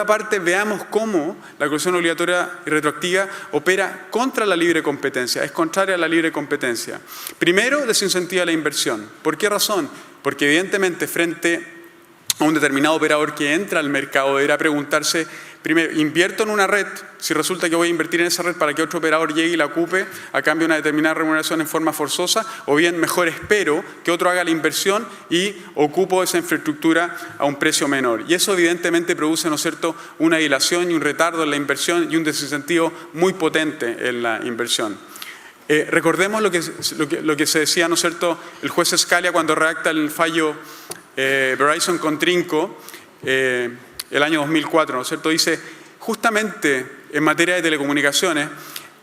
parte, veamos cómo la colocación obligatoria y retroactiva opera contra la libre competencia, es contraria a la libre competencia. Primero, desincentiva la inversión. ¿Por qué razón? Porque evidentemente frente a un determinado operador que entra al mercado deberá preguntarse, primero, ¿invierto en una red? Si resulta que voy a invertir en esa red para que otro operador llegue y la ocupe a cambio de una determinada remuneración en forma forzosa, o bien mejor espero que otro haga la inversión y ocupo esa infraestructura a un precio menor. Y eso evidentemente produce, ¿no es cierto?, una dilación y un retardo en la inversión y un desincentivo muy potente en la inversión. Recordemos lo que se decía, ¿no es cierto?, el juez Scalia cuando redacta el fallo Verizon con Trinco, el año 2004, ¿no es cierto? Dice, justamente en materia de telecomunicaciones,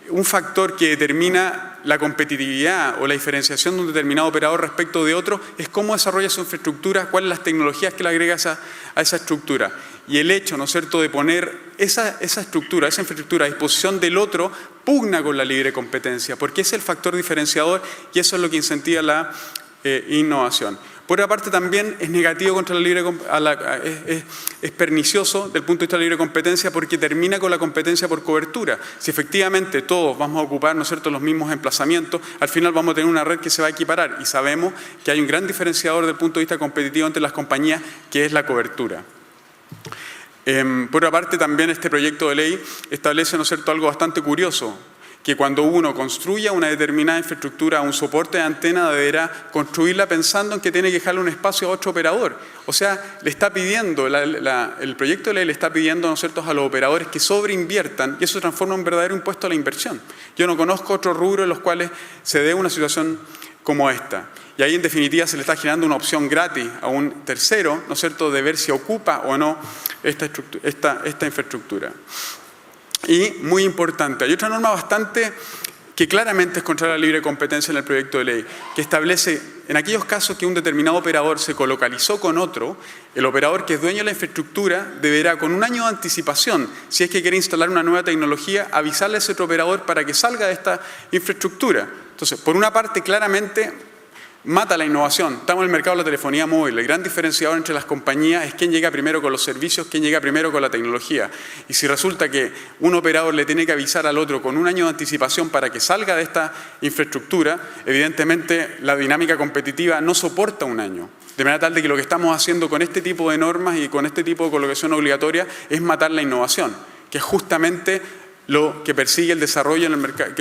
un factor que determina la competitividad o la diferenciación de un determinado operador respecto de otro es cómo desarrolla su infraestructura, cuáles las tecnologías que le agrega a esa estructura. Y el hecho, ¿no es cierto?, de poner esa estructura, esa infraestructura a disposición del otro, pugna con la libre competencia, porque es el factor diferenciador y eso es lo que incentiva la innovación. Por otra parte, también es negativo contra la libre es pernicioso desde el punto de vista de la libre competencia porque termina con la competencia por cobertura. Si efectivamente todos vamos a ocupar, ¿no es cierto?, los mismos emplazamientos, al final vamos a tener una red que se va a equiparar y sabemos que hay un gran diferenciador desde el punto de vista competitivo entre las compañías que es la cobertura. Por otra parte, también este proyecto de ley establece, ¿no es cierto?, algo bastante curioso, que cuando uno construya una determinada infraestructura, un soporte de antena, deberá construirla pensando en que tiene que dejarle un espacio a otro operador. O sea, le está pidiendo, el proyecto de ley le está pidiendo, ¿no es cierto?, a los operadores que sobreinviertan y eso transforma en un verdadero impuesto a la inversión. Yo no conozco otro rubro en los cuales se dé una situación como esta. Y ahí, en definitiva, se le está generando una opción gratis a un tercero, ¿no es cierto?, de ver si ocupa o no esta infraestructura. Y, muy importante, hay otra norma bastante que claramente es contra la libre competencia en el proyecto de ley, que establece, en aquellos casos que un determinado operador se colocalizó con otro, el operador que es dueño de la infraestructura deberá, con un año de anticipación, si es que quiere instalar una nueva tecnología, avisarle a ese otro operador para que salga de esta infraestructura. Entonces, por una parte, claramente mata la innovación. Estamos en el mercado de la telefonía móvil. El gran diferenciador entre las compañías es quién llega primero con los servicios, quién llega primero con la tecnología. Y si resulta que un operador le tiene que avisar al otro con un año de anticipación para que salga de esta infraestructura, evidentemente la dinámica competitiva no soporta un año. De manera tal de que lo que estamos haciendo con este tipo de normas y con este tipo de colocación obligatoria es matar la innovación, que es justamente lo que persigue el desarrollo en el mercado,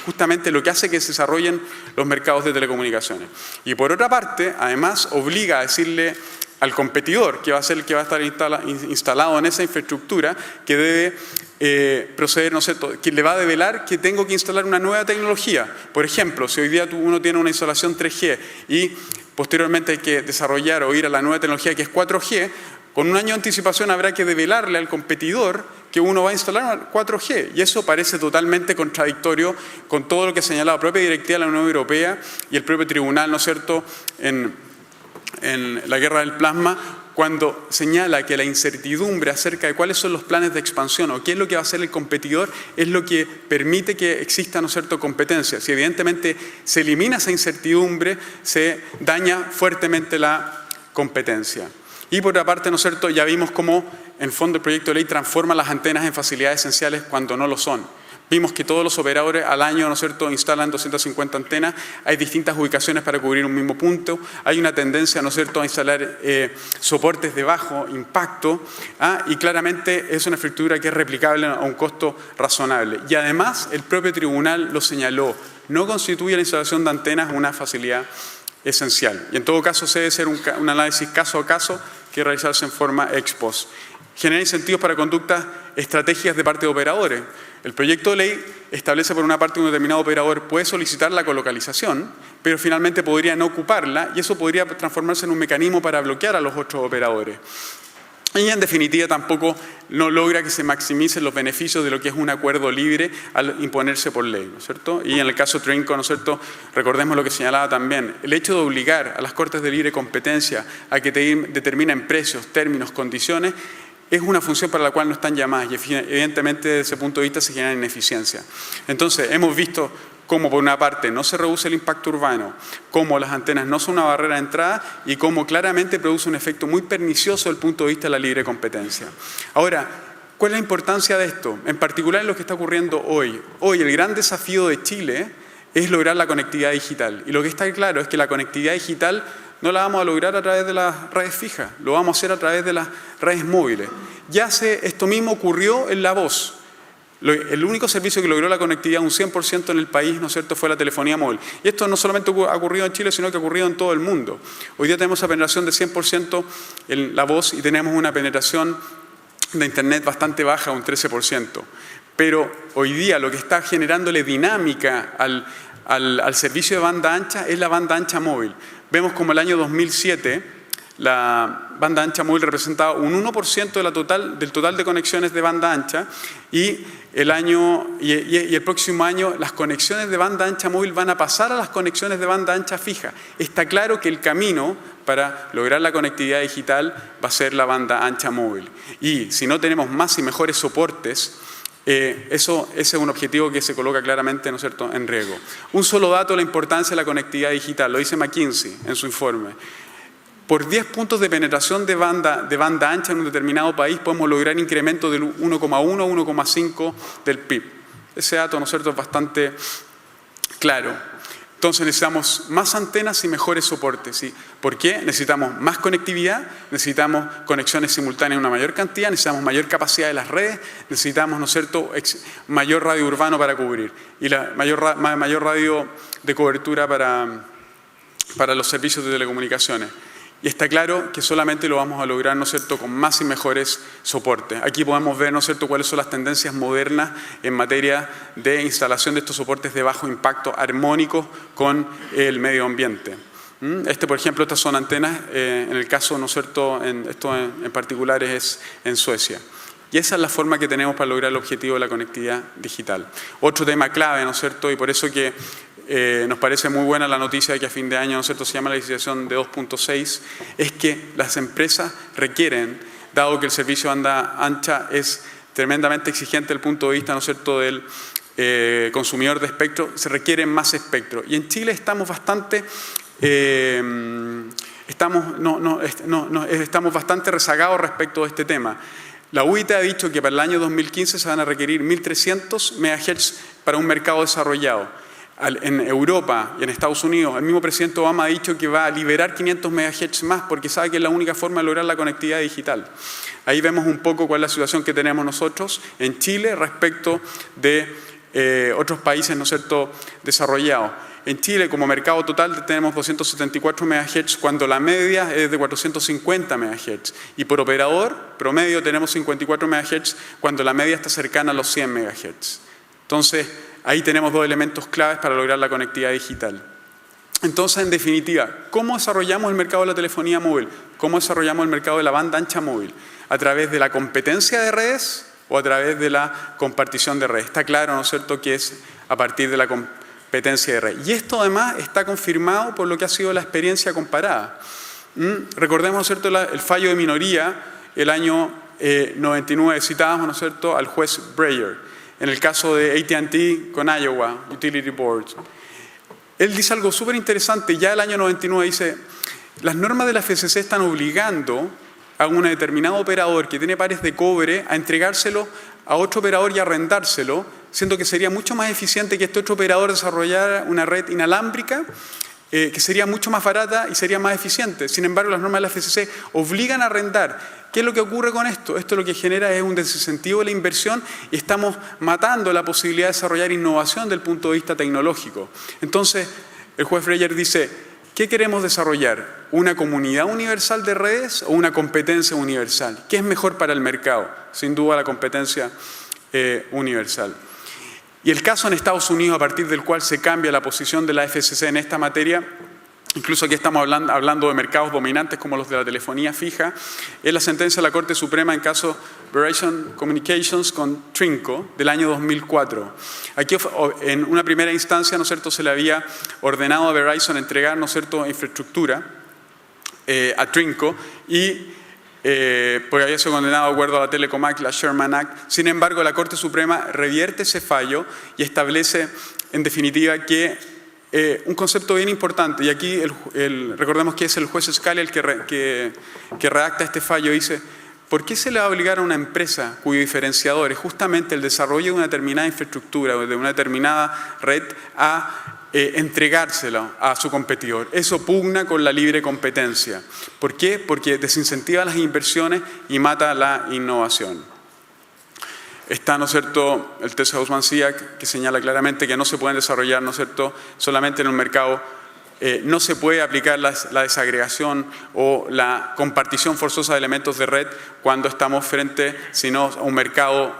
justamente lo que hace que se desarrollen los mercados de telecomunicaciones. Y por otra parte, además, obliga a decirle al competidor, que va a ser el que va a estar instalado en esa infraestructura, que debe proceder, ¿no es cierto?, que le va a develar que tengo que instalar una nueva tecnología. Por ejemplo, si hoy día uno tiene una instalación 3G y posteriormente hay que desarrollar o ir a la nueva tecnología que es 4G, con un año de anticipación habrá que develarle al competidor que uno va a instalar 4G. Y eso parece totalmente contradictorio con todo lo que señala la propia directiva de la Unión Europea y el propio tribunal, ¿no es cierto?, en la guerra del plasma, cuando señala que la incertidumbre acerca de cuáles son los planes de expansión o qué es lo que va a hacer el competidor es lo que permite que exista, ¿no es cierto?, competencia. Si evidentemente se elimina esa incertidumbre, se daña fuertemente la competencia. Y por otra parte, ¿no es cierto?, ya vimos cómo en el fondo el proyecto de ley transforma las antenas en facilidades esenciales cuando no lo son. Vimos que todos los operadores al año, ¿no es cierto?, instalan 250 antenas, hay distintas ubicaciones para cubrir un mismo punto, hay una tendencia, ¿no es cierto?, a instalar soportes de bajo impacto, y claramente es una infraestructura que es replicable a un costo razonable. Y además, el propio tribunal lo señaló, no constituye la instalación de antenas una facilidad esencial. Y en todo caso, se debe ser un análisis caso a caso que realizarse en forma ex post. Genera incentivos para conductas estratégicas de parte de operadores. El proyecto de ley establece por una parte que un determinado operador puede solicitar la colocalización, pero finalmente podría no ocuparla y eso podría transformarse en un mecanismo para bloquear a los otros operadores. Y en definitiva tampoco no logra que se maximicen los beneficios de lo que es un acuerdo libre al imponerse por ley, ¿no es cierto? Y en el caso Trinco, ¿no es cierto?, recordemos lo que señalaba también, el hecho de obligar a las Cortes de Libre Competencia a que determinen precios, términos, condiciones, es una función para la cual no están llamadas y evidentemente desde ese punto de vista se genera ineficiencia. Entonces, hemos visto cómo por una parte no se reduce el impacto urbano, cómo las antenas no son una barrera de entrada y cómo claramente produce un efecto muy pernicioso desde el punto de vista de la libre competencia. Ahora, ¿cuál es la importancia de esto? En particular en lo que está ocurriendo hoy. Hoy el gran desafío de Chile es lograr la conectividad digital. Y lo que está claro es que la conectividad digital no la vamos a lograr a través de las redes fijas, lo vamos a hacer a través de las redes móviles. Esto mismo ocurrió en La Voz. El único servicio que logró la conectividad un 100% en el país, ¿no es cierto?, fue la telefonía móvil. Y esto no solamente ha ocurrido en Chile, sino que ha ocurrido en todo el mundo. Hoy día tenemos una penetración de 100% en La Voz y tenemos una penetración de Internet bastante baja, un 13%. Pero hoy día lo que está generándole dinámica al servicio de banda ancha es la banda ancha móvil. Vemos como el año 2007 la banda ancha móvil representaba un 1% del total de conexiones de banda ancha y el próximo año las conexiones de banda ancha móvil van a pasar a las conexiones de banda ancha fija. Está claro que el camino para lograr la conectividad digital va a ser la banda ancha móvil. Y si no tenemos más y mejores soportes, ese es un objetivo que se coloca claramente, ¿no es cierto?, en riesgo. Un solo dato, la importancia de la conectividad digital, lo dice McKinsey en su informe. Por 10 puntos de penetración de banda ancha en un determinado país podemos lograr incremento del 1,1 a 1,5 del PIB. Ese dato, ¿no es cierto?, es bastante claro. Entonces necesitamos más antenas y mejores soportes. ¿Sí? ¿Por qué? Necesitamos más conectividad, necesitamos conexiones simultáneas en una mayor cantidad, necesitamos mayor capacidad de las redes, necesitamos, ¿no es cierto?, mayor radio urbano para cubrir y la mayor radio de cobertura para los servicios de telecomunicaciones. Y está claro que solamente lo vamos a lograr, ¿no es cierto?, con más y mejores soportes. Aquí podemos ver, ¿no es cierto?, cuáles son las tendencias modernas en materia de instalación de estos soportes de bajo impacto armónicos con el medio ambiente. Por ejemplo, estas son antenas, en el caso, ¿no es cierto?, esto en particular es en Suecia. Y esa es la forma que tenemos para lograr el objetivo de la conectividad digital. Otro tema clave, ¿no es cierto?, y por eso que nos parece muy buena la noticia de que a fin de año, ¿no es cierto?, se llama la licitación de 2.6, es que las empresas requieren, dado que el servicio de banda ancha es tremendamente exigente desde el punto de vista, ¿no es cierto?, del consumidor de espectro, se requieren más espectro. Y en Chile estamos bastante rezagados respecto a este tema. La UIT ha dicho que para el año 2015 se van a requerir 1.300 MHz para un mercado desarrollado. En Europa y en Estados Unidos, el mismo presidente Obama ha dicho que va a liberar 500 MHz más porque sabe que es la única forma de lograr la conectividad digital. Ahí vemos un poco cuál es la situación que tenemos nosotros en Chile respecto de otros países, ¿no es cierto?, desarrollados. En Chile, como mercado total, tenemos 274 MHz, cuando la media es de 450 MHz. Y por operador, promedio, tenemos 54 MHz, cuando la media está cercana a los 100 MHz. Entonces, ahí tenemos dos elementos claves para lograr la conectividad digital. Entonces, en definitiva, ¿cómo desarrollamos el mercado de la telefonía móvil? ¿Cómo desarrollamos el mercado de la banda ancha móvil? ¿A través de la competencia de redes o a través de la compartición de redes? Está claro, ¿no es cierto?, que es a partir de la competencia de redes. Y esto además está confirmado por lo que ha sido la experiencia comparada. Recordemos, ¿no es cierto?, el fallo de minoría el año 99, citábamos, ¿no es cierto?, al juez Breyer. En el caso de AT&T con Iowa Utility Board. Él dice algo súper interesante, ya el año 99 dice, las normas de la FCC están obligando a un determinado operador que tiene pares de cobre a entregárselo a otro operador y arrendárselo, siendo que sería mucho más eficiente que este otro operador desarrollara una red inalámbrica, que sería mucho más barata y sería más eficiente. Sin embargo, las normas de la FCC obligan a arrendar. ¿Qué es lo que ocurre con esto? Esto lo que genera es un desincentivo de la inversión y estamos matando la posibilidad de desarrollar innovación desde el punto de vista tecnológico. Entonces, el juez Breyer dice, ¿qué queremos desarrollar? ¿Una comunidad universal de redes o una competencia universal? ¿Qué es mejor para el mercado? Sin duda la competencia universal. Y el caso en Estados Unidos, a partir del cual se cambia la posición de la FCC en esta materia, incluso aquí estamos hablando de mercados dominantes como los de la telefonía fija, es la sentencia de la Corte Suprema en caso Verizon Communications con Trinco del año 2004. Aquí en una primera instancia, ¿no es cierto?, se le había ordenado a Verizon entregar, ¿no es cierto?, infraestructura a Trinco y porque había sido condenado de acuerdo a la Telecom Act, la Sherman Act. Sin embargo, la Corte Suprema revierte ese fallo y establece en definitiva, que un concepto bien importante, y aquí recordemos que es el juez Scalia el que redacta este fallo, dice: ¿por qué se le va a obligar a una empresa cuyo diferenciador es justamente el desarrollo de una determinada infraestructura o de una determinada red a entregárselo a su competidor? Eso pugna con la libre competencia. ¿Por qué? Porque desincentiva las inversiones y mata la innovación. Está, ¿no es cierto?, el test de Hausmann-Siak, que señala claramente que no se pueden desarrollar, ¿no es cierto?, solamente en un mercado. No se puede aplicar la desagregación o la compartición forzosa de elementos de red cuando estamos frente, sino a un mercado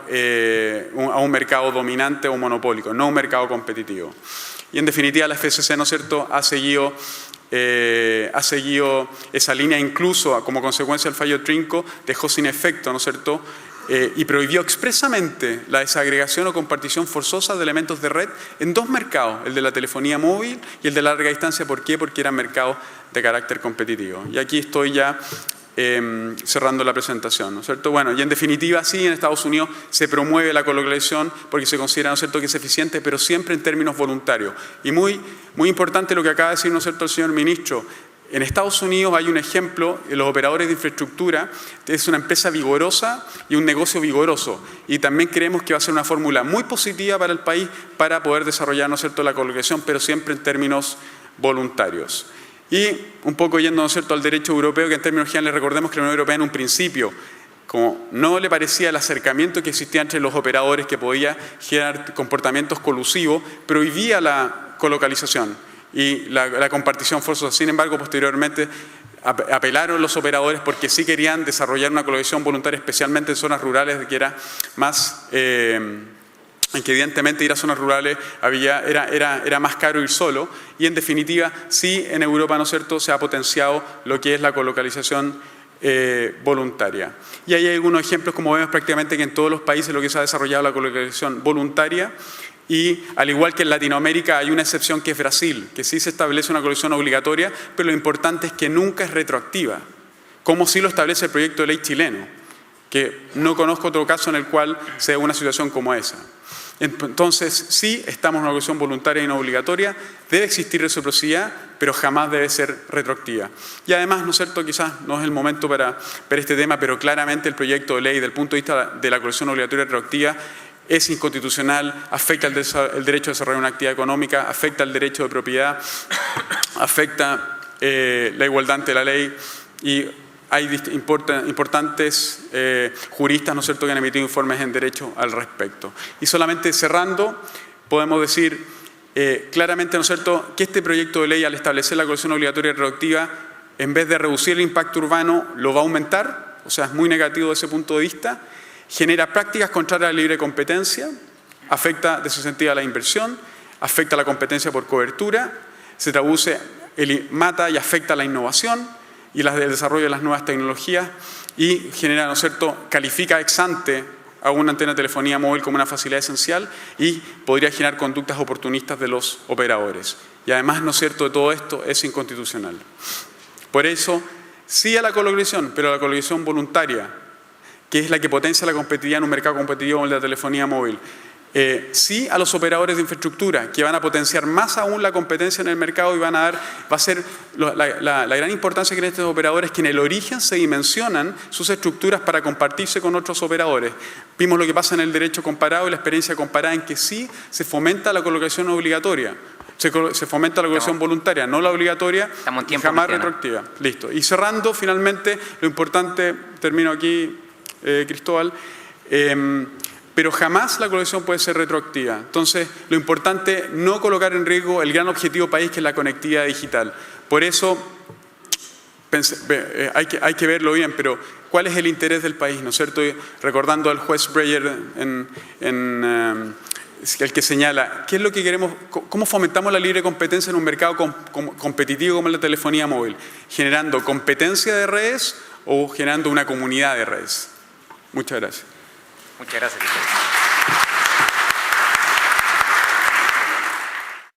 dominante o monopólico, no un mercado competitivo. Y en definitiva la FCC, ¿no es cierto?, ha seguido esa línea, incluso como consecuencia del fallo Trinco, dejó sin efecto, ¿no es cierto?, y prohibió expresamente la desagregación o compartición forzosa de elementos de red en dos mercados, el de la telefonía móvil y el de larga distancia. ¿Por qué? Porque eran mercados de carácter competitivo. Y aquí estoy ya cerrando la presentación, ¿no es cierto? Bueno, y en definitiva, sí, en Estados Unidos se promueve la colocalización porque se considera, ¿no es cierto?, que es eficiente, pero siempre en términos voluntarios. Y muy importante lo que acaba de decir, ¿no es cierto?, el señor ministro. En Estados Unidos hay un ejemplo, los operadores de infraestructura, es una empresa vigorosa y un negocio vigoroso. Y también creemos que va a ser una fórmula muy positiva para el país para poder desarrollar, ¿no es cierto?, la colocalización, pero siempre en términos voluntarios. Y un poco yendo, ¿no es cierto?, al derecho europeo, que en términos generales recordemos que la Unión Europea en un principio, como no le parecía el acercamiento que existía entre los operadores que podía generar comportamientos colusivos, prohibía la colocalización y la compartición forzosa. Sin embargo, posteriormente apelaron los operadores porque sí querían desarrollar una colocalización voluntaria, especialmente en zonas rurales, que era más, en que evidentemente ir a zonas rurales era más caro ir solo, y en definitiva sí en Europa, ¿no es cierto?, se ha potenciado lo que es la colocalización voluntaria. Y ahí hay algunos ejemplos, como vemos prácticamente que en todos los países lo que se ha desarrollado la colocalización voluntaria. Y al igual que en Latinoamérica hay una excepción que es Brasil, que sí se establece una colocalización obligatoria, pero lo importante es que nunca es retroactiva, como sí lo establece el proyecto de ley chileno, que no conozco otro caso en el cual sea una situación como esa. Entonces, sí, estamos en una colocalización voluntaria y no obligatoria, debe existir reciprocidad, pero jamás debe ser retroactiva. Y además, ¿no es cierto?, quizás no es el momento para ver este tema, pero claramente el proyecto de ley, desde el punto de vista de la colocalización obligatoria y retroactiva, es inconstitucional, afecta el derecho a desarrollar una actividad económica, afecta el derecho de propiedad, afecta la igualdad ante la ley, y hay importantes juristas, ¿no es cierto?, que han emitido informes en derecho al respecto. Y solamente cerrando, podemos decir claramente, ¿no es cierto?, que este proyecto de ley, al establecer la colocalización obligatoria y retroactiva, en vez de reducir el impacto urbano, lo va a aumentar, o sea, es muy negativo desde ese punto de vista. Genera prácticas contrarias a la libre competencia, afecta desincentiva la inversión, afecta la competencia por cobertura, se traduce, mata y afecta la innovación y el desarrollo de las nuevas tecnologías, y genera, ¿no es cierto?, califica ex ante a una antena de telefonía móvil como una facilidad esencial y podría generar conductas oportunistas de los operadores. Y además, ¿no es cierto?, de todo esto es inconstitucional. Por eso, sí a la colocalización, pero a la colocalización voluntaria, que es la que potencia la competitividad en un mercado competitivo como el de la telefonía móvil. Sí a los operadores de infraestructura, que van a potenciar más aún la competencia en el mercado y va a ser la gran importancia que tienen estos operadores, que en el origen se dimensionan sus estructuras para compartirse con otros operadores. Vimos lo que pasa en el derecho comparado y la experiencia comparada, en que sí se fomenta la colocalización obligatoria. Se fomenta la colocalización voluntaria, no la obligatoria, y jamás retroactiva. Listo. Y cerrando, finalmente, lo importante, termino aquí, Cristóbal, pero jamás la colocalización puede ser retroactiva. Entonces, lo importante, no colocar en riesgo el gran objetivo país, que es la conectividad digital. Por eso, hay que verlo bien, pero ¿cuál es el interés del país? ¿No es cierto? Recordando al juez Breyer, el que señala, ¿qué es lo que queremos? ¿Cómo fomentamos la libre competencia en un mercado competitivo como la telefonía móvil? ¿Generando competencia de redes o generando una comunidad de redes? Muchas gracias. Muchas gracias.